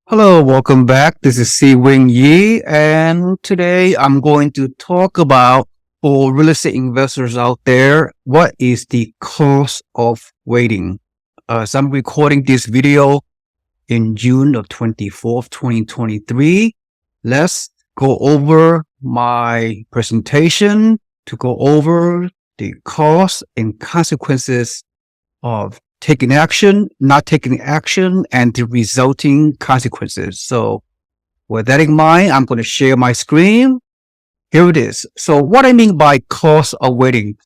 Hello, welcome back. This is Si Wing Yi, and today I'm going to talk about for real estate investors out there, what is the cost of waiting? So I'm recording this video in June of 24th, 2023. Let's go over my presentation to go over the costs and consequences of taking action, not taking action, and the resulting consequences. So with that in mind, I'm going to share my screen. Here it is. So what I mean by cost of waiting.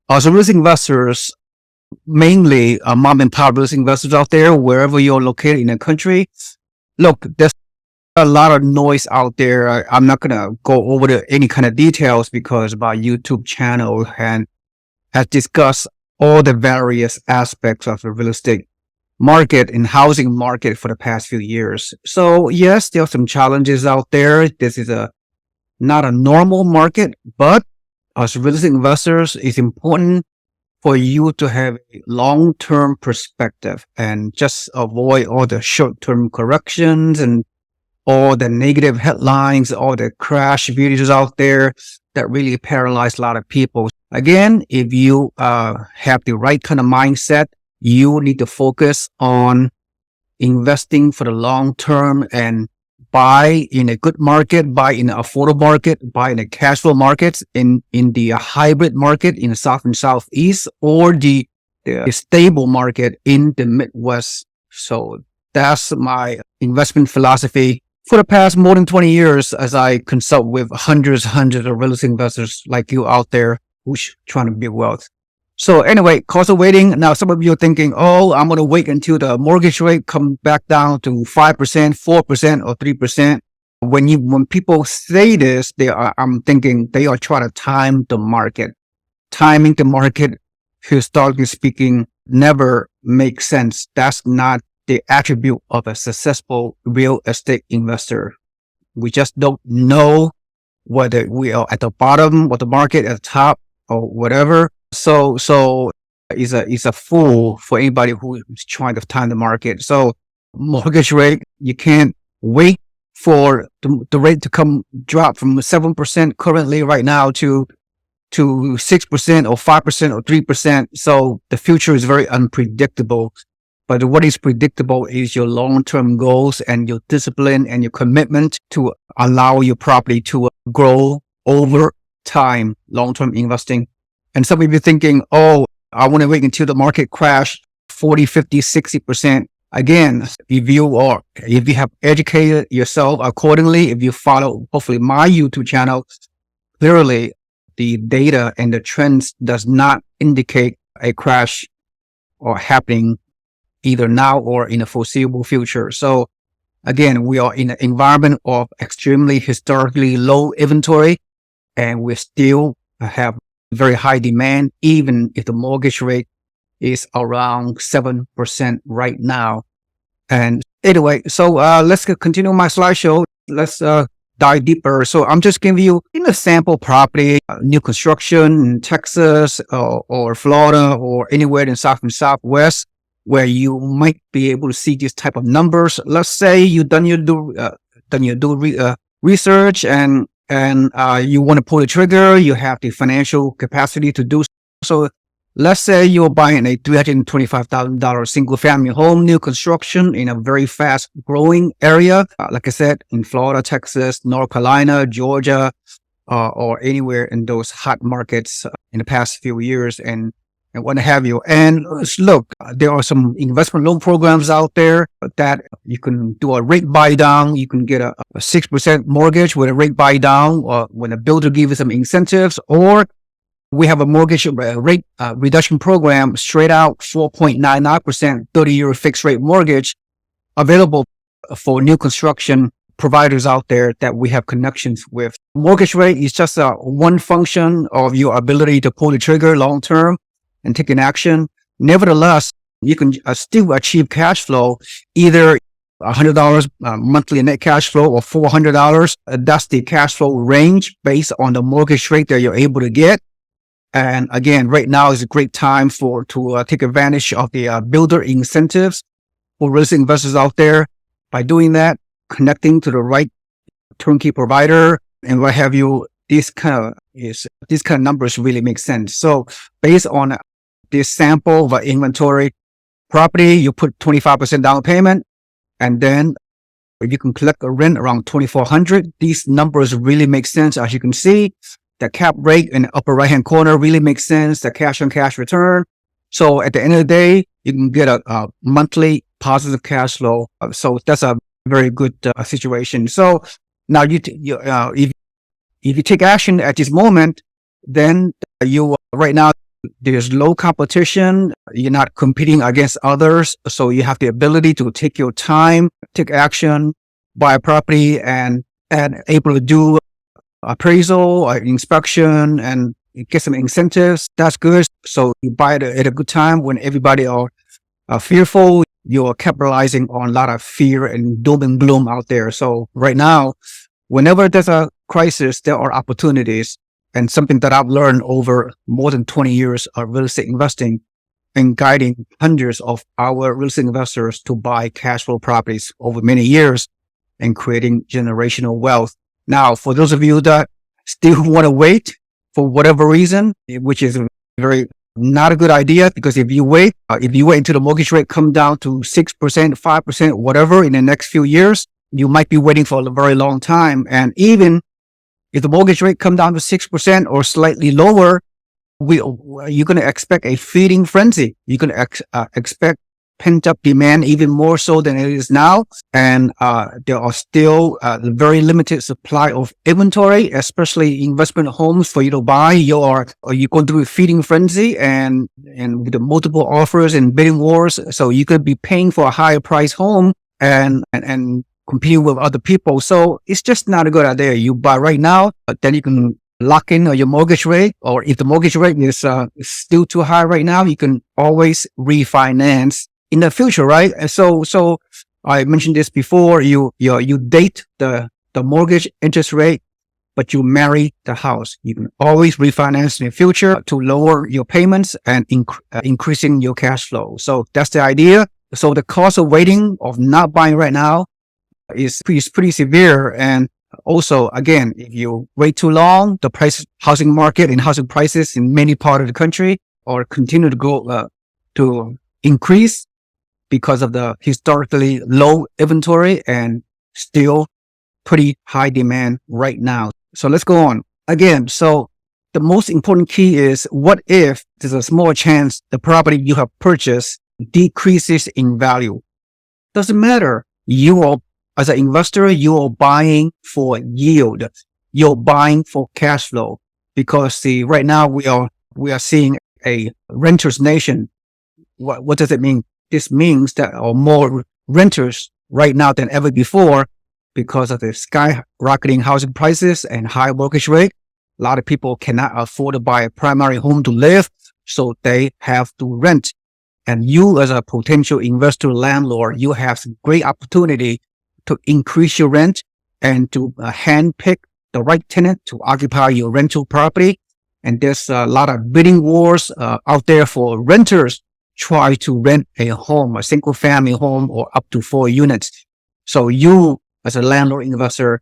As real estate investors, mainly mom and pop real estate investors out there, wherever you're located in the country, look, there's a lot of noise out there. I'm not going to go over any kind of details because my YouTube channel has discussed all the various aspects of the real estate market and housing market for the past few years. So yes, there are some challenges out there. This is not a normal market, but as real estate investors, it's important for you to have a long-term perspective and just avoid all the short-term corrections and all the negative headlines, all the crash videos out there that really paralyze a lot of people. Again, if you have the right kind of mindset, you need to focus on investing for the long term and buy in a good market, buy in an affordable market, buy in a cash flow market, in the hybrid market in the South and Southeast, or the stable market in the Midwest. So that's my investment philosophy for the past more than 20 years as I consult with hundreds of real estate investors like you out there who's trying to build wealth. So anyway, cost of waiting. Now, some of you are thinking, oh, I'm going to wait until the mortgage rate come back down to 5%, 4%, or 3%. When people say this, I'm thinking they are trying to time the market. Timing the market, historically speaking, never makes sense. That's not the attribute of a successful real estate investor. We just don't know whether we are at the bottom of the market, at the top, or whatever. So it's a fool for anybody who is trying to time the market. So mortgage rate, you can't wait for the rate to drop from 7% currently right now to 6% or 5% or 3%. So the future is very unpredictable. But what is predictable is your long-term goals and your discipline and your commitment to allow your property to grow over time, long-term investing. And some of you thinking, oh, I want to wait until the market crash 40, 50, 60%. Again, if you have educated yourself accordingly, if you follow, hopefully, my YouTube channel, clearly the data and the trends does not indicate a crash or happening either now or in the foreseeable future. So again, we are in an environment of extremely historically low inventory, and we still have very high demand, even if the mortgage rate is around 7% right now. And anyway, so let's continue my slideshow. Let's dive deeper. So I'm just giving you a sample property, new construction in Texas or Florida or anywhere in South and Southwest, where you might be able to see these type of numbers. Let's say you've done your research and you want to pull the trigger. You have the financial capacity to do so. Let's say you're buying a $325,000 single family home, new construction in a very fast growing area. Like I said, in Florida, Texas, North Carolina, Georgia, or anywhere in those hot markets in the past few years and what have you. And look, there are some investment loan programs out there that you can do a rate buy down. You can get a 6% mortgage with a rate buy down when a builder gives you some incentives, or we have a mortgage rate reduction program, straight out 4.99%, 30-year fixed rate mortgage available for new construction providers out there that we have connections with. Mortgage rate is just one function of your ability to pull the trigger long term and take an action. Nevertheless, you can still achieve cash flow, either $100 monthly net cash flow or $400. That's the cash flow range based on the mortgage rate that you're able to get. And again, right now is a great time to take advantage of the builder incentives for real estate investors out there. By doing that, connecting to the right turnkey provider and what have you, these kind of numbers really make sense. So based on this sample of inventory property, you put 25% down payment, and then if you can collect a rent around $2,400, these numbers really make sense. As you can see, the cap rate in the upper right-hand corner really makes sense. The cash on cash return. So at the end of the day, you can get a monthly positive cash flow. So that's a very good situation. So now if you take action at this moment, then right now there's low competition. You're not competing against others. So you have the ability to take your time, take action, buy a property and able to do appraisal, inspection, and get some incentives. That's good. So you buy it at a good time when everybody are fearful. You're capitalizing on a lot of fear and doom and gloom out there. So right now, whenever there's a crisis, there are opportunities. And something that I've learned over more than 20 years of real estate investing and guiding hundreds of our real estate investors to buy cash flow properties over many years and creating generational wealth. Now, for those of you that still want to wait for whatever reason, which is very not a good idea, because if you wait until the mortgage rate come down to 6%, 5%, whatever in the next few years, you might be waiting for a very long time. And even if the mortgage rate come down to 6% or slightly lower, you're going to expect a feeding frenzy. You're going to expect pent-up demand even more so than it is now. And there are still very limited supply of inventory, especially investment homes for you to buy. You're going through a feeding frenzy and with the multiple offers and bidding wars. So you could be paying for a higher price home and competing with other people. So it's just not a good idea. You buy right now, but then you can lock in your mortgage rate, or if the mortgage rate is still too high right now, you can always refinance in the future, right? And so I mentioned this before. You date the mortgage interest rate, but you marry the house. You can always refinance in the future to lower your payments and increasing your cash flow. So that's the idea. So the cost of waiting, of not buying right now, is pretty severe. And also, again, if you wait too long, the housing market and housing prices in many parts of the country or continue to go to increase because of the historically low inventory and still pretty high demand right now. So let's go on. Again, so the most important key is, what if there's a small chance the property you have purchased decreases in value? Doesn't matter. As an investor, you are buying for yield. You're buying for cash flow, because right now we are seeing a renter's nation. What does it mean? This means that there are more renters right now than ever before because of the skyrocketing housing prices and high mortgage rate. A lot of people cannot afford to buy a primary home to live, so they have to rent. And you, as a potential investor landlord, you have some great opportunity to increase your rent and to handpick the right tenant to occupy your rental property. And there's a lot of bidding wars out there for renters try to rent a home, a single family home, or up to 4 units. So you, as a landlord investor,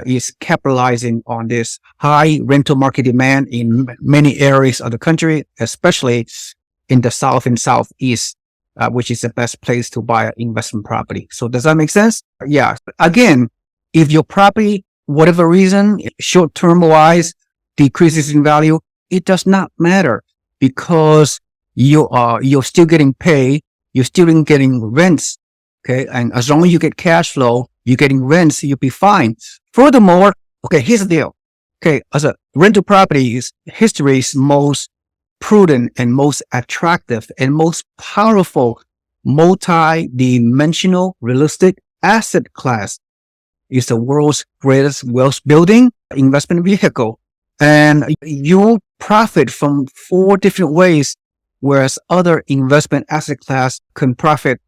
is capitalizing on this high rental market demand in many areas of the country, especially in the South and Southeast, which is the best place to buy an investment property. So does that make sense? Yeah. Again, if your property, whatever reason, short-term wise, decreases in value, it does not matter, because you're still getting paid. You're still getting rents. Okay. And as long as you get cash flow, you're getting rents, you'll be fine. Furthermore, okay, here's the deal. Okay. As a rental property is history's most prudent and most attractive and most powerful multi-dimensional realistic asset class. Is the world's greatest wealth building investment vehicle. And you profit from 4 different ways, whereas other investment asset class can profit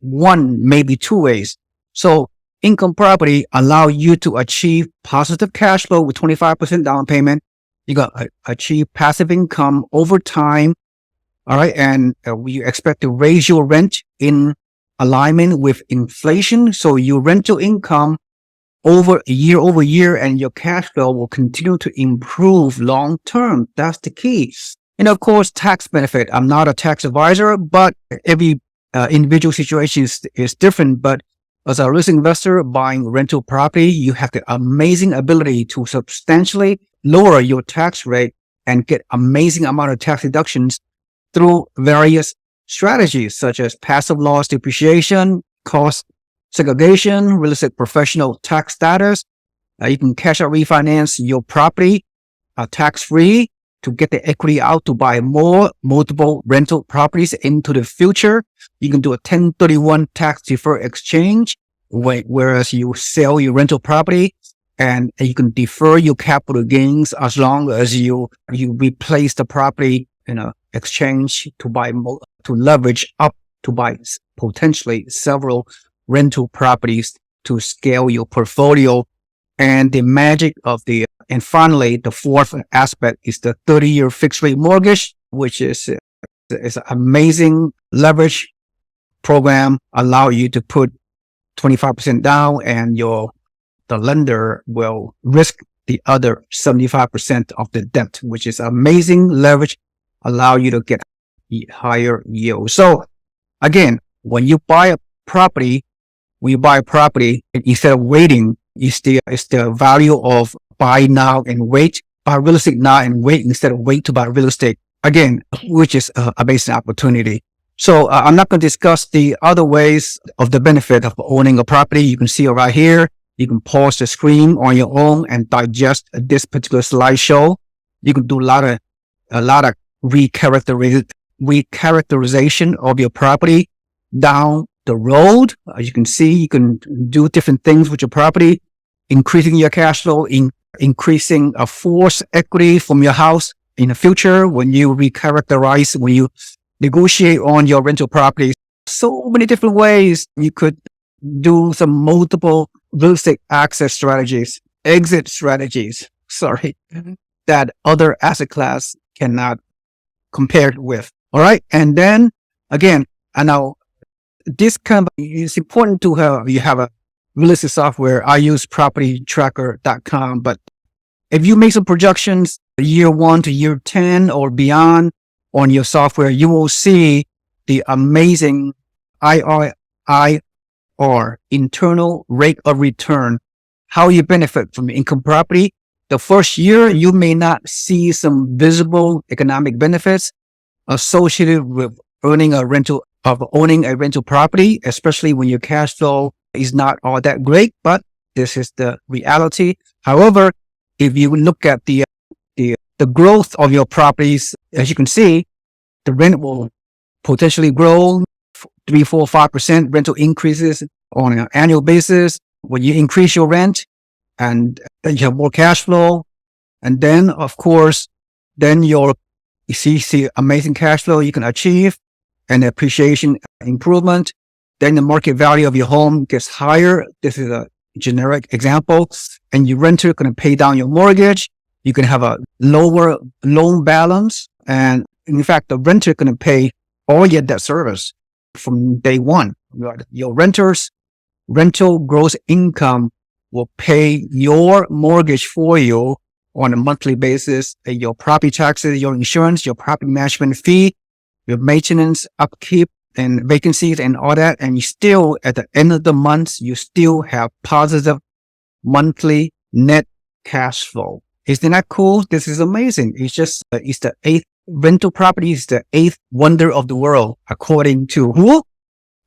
1, maybe 2 ways. So income property allow you to achieve positive cash flow with 25% down payment. You got achieve passive income over time. All right. And we expect to raise your rent in alignment with inflation. So your rental income over year, and your cash flow will continue to improve long term. That's the key. And of course, tax benefit. I'm not a tax advisor, but every individual situation is different. But as a real estate investor buying rental property, you have the amazing ability to substantially lower your tax rate and get amazing amount of tax deductions through various strategies such as passive loss depreciation, cost segregation, real estate professional tax status. You can cash out refinance your property tax-free to get the equity out to buy multiple rental properties into the future. You can do a 1031 tax deferred exchange, whereas you sell your rental property and you can defer your capital gains as long as you replace the property in a exchange to buy to leverage up to buy potentially several rental properties to scale your portfolio. And the magic of and finally, the fourth aspect is the 30-year fixed rate mortgage, which is an amazing leverage program, allow you to put 25% down and the lender will risk the other 75% of the debt, which is amazing leverage, allow you to get higher yield. So again, when you buy a property, instead of waiting, it's the value of buy now and wait, buy real estate now and wait instead of wait to buy real estate. Again, which is a amazing opportunity. So I'm not going to discuss the other ways of the benefit of owning a property. You can see it right here. You can pause the screen on your own and digest this particular slideshow. You can do a lot of recharacterization of your property down the road. As you can see, you can do different things with your property, increasing your cash flow, increasing a forced equity from your house in the future when you recharacterize, when you negotiate on your rental properties. So many different ways you could do some multiple real estate exit strategies, that other asset class cannot compare with. All right. And then again, I know this it's important to have a real estate software. I use propertytracker.com, but if you make some projections year 1 to year 10 or beyond on your software, you will see the amazing IRR, internal rate of return, how you benefit from income property. The first year, you may not see some visible economic benefits associated with owning a rental property, especially when your cash flow is not all that great, but this is the reality. However, if you look at the growth of your properties, as you can see, the rent will potentially grow 3, 4, 5% rental increases on an annual basis. When you increase your rent and then you have more cash flow, and then of course, then you see amazing cash flow you can achieve and appreciation improvement. Then the market value of your home gets higher. This is a generic example. And your renter going to pay down your mortgage. You can have a lower loan balance. And in fact, the renter going to pay all your debt service from day one. Your rental gross income will pay your mortgage for you on a monthly basis. Your property taxes, your insurance, your property management fee, your maintenance, upkeep, and vacancies and all that. And you still, at the end of the month, you still have positive monthly net cash flow. Isn't that cool? This is amazing. It's the eighth rental property is the eighth wonder of the world, according to who?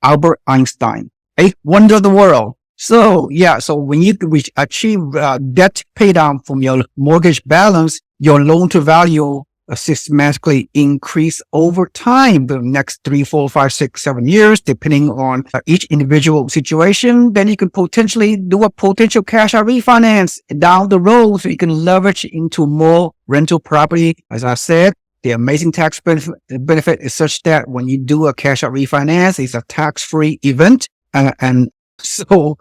Albert Einstein. Eighth wonder of the world. So yeah, so when you achieve debt pay down from your mortgage balance, your loan to value systematically increase over time, the next 3, 4, 5, 6, 7 years, depending on each individual situation. Then you can potentially do a potential cash out refinance down the road so you can leverage into more rental property. As I said, the amazing tax benefit is such that when you do a cash out refinance, it's a tax-free event. And so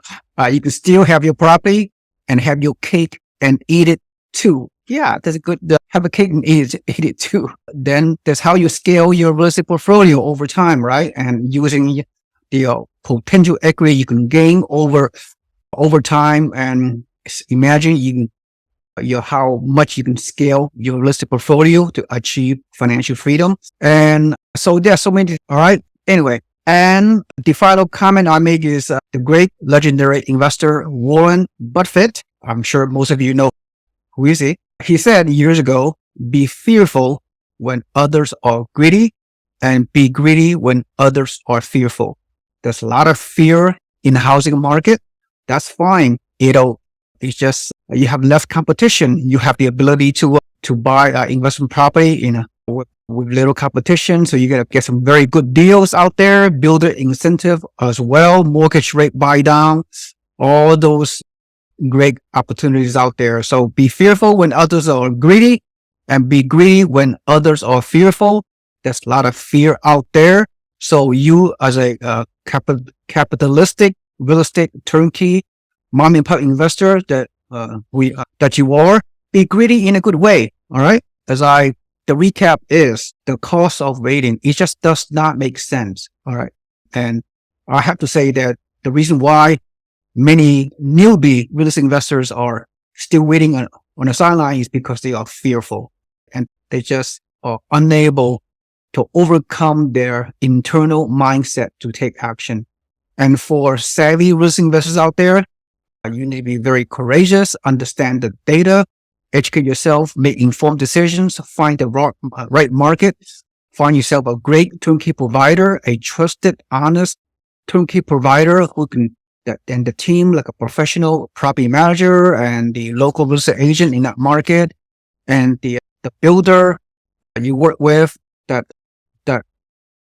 you can still have your property and have your cake and eat it too. Yeah, that's good. Have a cake and eat it too. Then that's how you scale your real estate portfolio over time, right? And using the potential equity you can gain over time, and imagine how much you can scale your real estate portfolio to achieve financial freedom. And so there's so many. All right. Anyway, and the final comment I make is the great legendary investor Warren Buffett. I'm sure most of you know who is he. He said years ago, be fearful when others are greedy and be greedy when others are fearful. There's a lot of fear in the housing market. That's fine. It's just you have less competition. You have the ability to buy investment property with little competition. So you're going to get some very good deals out there, builder incentive as well, mortgage rate buy down, all those great opportunities out there. So be fearful when others are greedy and be greedy when others are fearful. There's a lot of fear out there. So you as a capitalistic real estate turnkey mom and pop investor that you are, be greedy in a good way. All right. The recap is the cost of waiting. It just does not make sense. All right. And I have to say that the reason why many newbie real estate investors are still waiting on the sideline is because they are fearful and they just are unable to overcome their internal mindset to take action. And for savvy real estate investors out there, you need to be very courageous, understand the data, educate yourself, make informed decisions, find the right market, find yourself a great turnkey provider, a trusted, honest turnkey provider and the team, like a professional property manager and the local real estate agent in that market, and the builder you work with that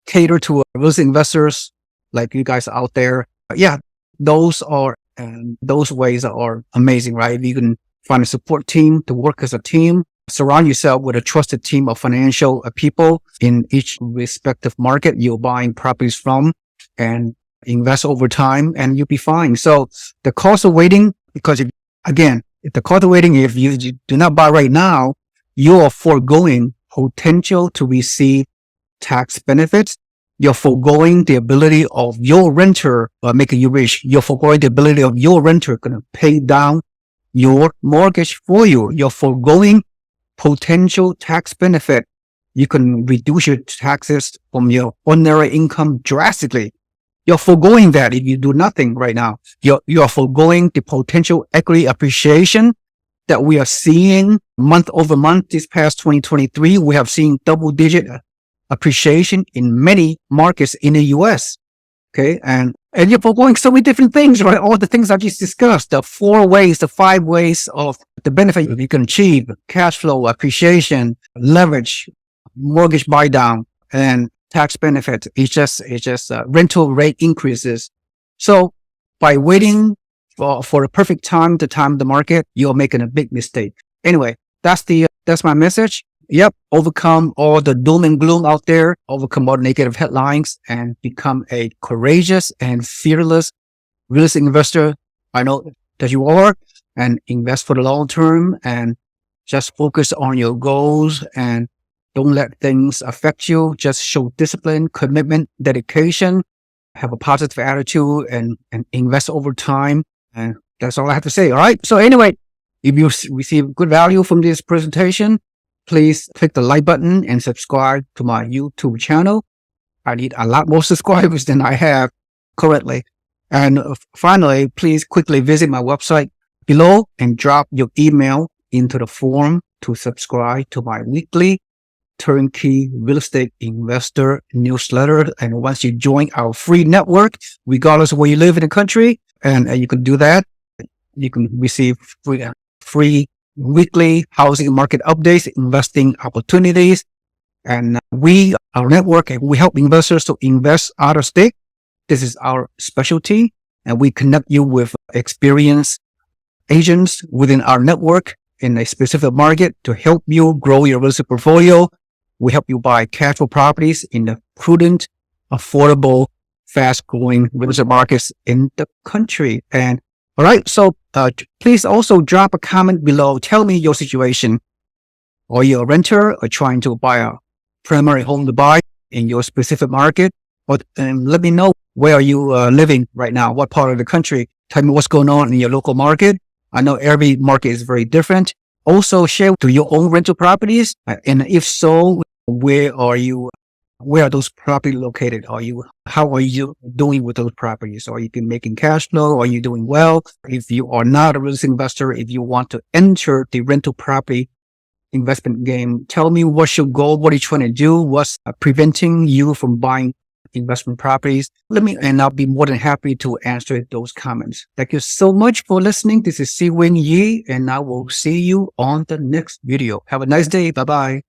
cater to real estate investors like you guys out there. Yeah, those ways are amazing, right? You can find a support team to work as a team. Surround yourself with a trusted team of financial people in each respective market you're buying properties from, and invest over time and you'll be fine. So the cost of waiting, because if the cost of waiting, if you do not buy right now, you are foregoing potential to receive tax benefits. You're foregoing the ability of your renter making you rich. You're foregoing the ability of your renter going to pay down your mortgage for you. You're foregoing potential tax benefit. You can reduce your taxes from your ordinary income drastically. You're foregoing that if you do nothing right now. You're foregoing the potential equity appreciation that we are seeing month over month. This past 2023, we have seen double-digit appreciation in many markets in the U.S. Okay, and you're foregoing so many different things, right? All the things I just discussed, the 5 ways of the benefit you can achieve: cash flow, appreciation, leverage, mortgage buy down, and tax benefits. It's just rental rate increases. So by waiting for the perfect time to time the market, you're making a big mistake. Anyway, that's my message. Yep. Overcome all the doom and gloom out there, overcome all the negative headlines, and become a courageous and fearless real estate investor. I know that you are, and invest for the long term and just focus on your goals and don't let things affect you. Just show discipline, commitment, dedication, have a positive attitude, and invest over time. And that's all I have to say. All right. So anyway, if you receive good value from this presentation, please click the like button and subscribe to my YouTube channel. I need a lot more subscribers than I have currently. And finally, please quickly visit my website below and drop your email into the form to subscribe to my weekly turnkey real estate investor newsletter. And once you join our free network, regardless of where you live in the country, and you can do that, you can receive free weekly housing market updates, investing opportunities. And our network, we help investors to invest out of state. This is our specialty, and we connect you with experienced agents within our network in a specific market to help you grow your real estate portfolio. We help you buy cash flow properties in the prudent, affordable, fast-growing real estate markets in the country. And all right, so please also drop a comment below. Tell me your situation. Are you a renter or trying to buy a primary home to buy in your specific market? And let me know where are you living right now? What part of the country? Tell me what's going on in your local market. I know every market is very different. Also share, do you own rental properties? And if so, where are you? Where are those properties located? How are you doing with those properties? Are you making cash flow? Are you doing well? If you are not a real estate investor, if you want to enter the rental property investment game, tell me what's your goal? What are you trying to do? What's preventing you from buying investment properties? And I'll be more than happy to answer those comments. Thank you so much for listening. This is Si Wing Yi, and I will see you on the next video. Have a nice day. Bye-bye.